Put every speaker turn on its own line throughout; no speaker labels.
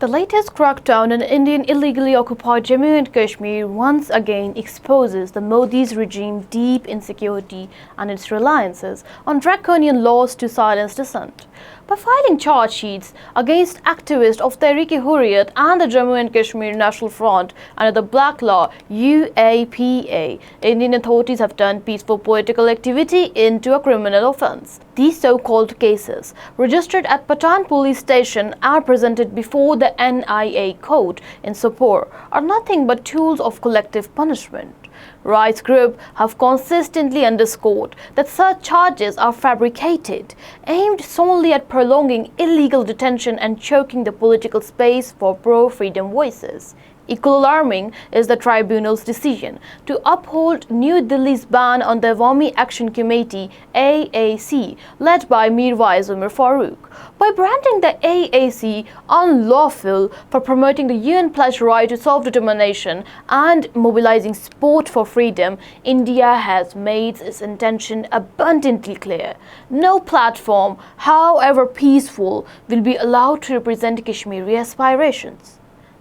The latest crackdown on Indian illegally occupied Jammu and Kashmir once again exposes the Modi's regime's deep insecurity and its reliances on draconian laws to silence dissent. By filing charge sheets against activists of Tehreek-e-Hurriyat and the Jammu and Kashmir National Front under the Black Law UAPA, Indian authorities have turned peaceful political activity into a criminal offence. These so-called cases, registered at Patan police station and presented before the NIA court in Sopore, are nothing but tools of collective punishment. Rights groups have consistently underscored that such charges are fabricated, aimed solely at prolonging illegal detention and choking the political space for pro-freedom voices. Equally alarming is the tribunal's decision to uphold New Delhi's ban on the Awami Action Committee (AAC), led by Mirwais Umar Farooq. By branding the AAC unlawful for promoting the UN-pledged right to self-determination and mobilizing support for freedom, India has made its intention abundantly clear. No platform, however peaceful, will be allowed to represent Kashmiri aspirations.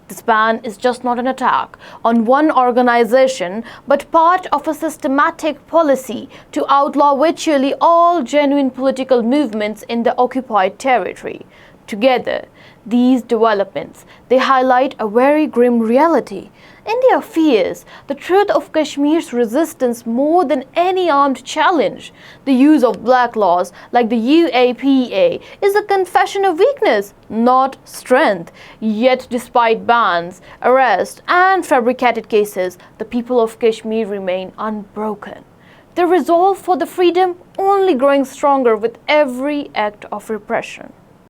This ban is just not an attack on one organization, but part of a systematic policy to outlaw virtually all genuine political movements in the occupied territory. Together, these developments, they highlight a very grim reality. India fears the truth of Kashmir's resistance more than any armed challenge. The use of black laws like the UAPA is a confession of weakness, not strength. Yet, despite bans, arrests, and fabricated cases, the people of Kashmir remain unbroken. Their resolve for the freedom only growing stronger with every act of repression.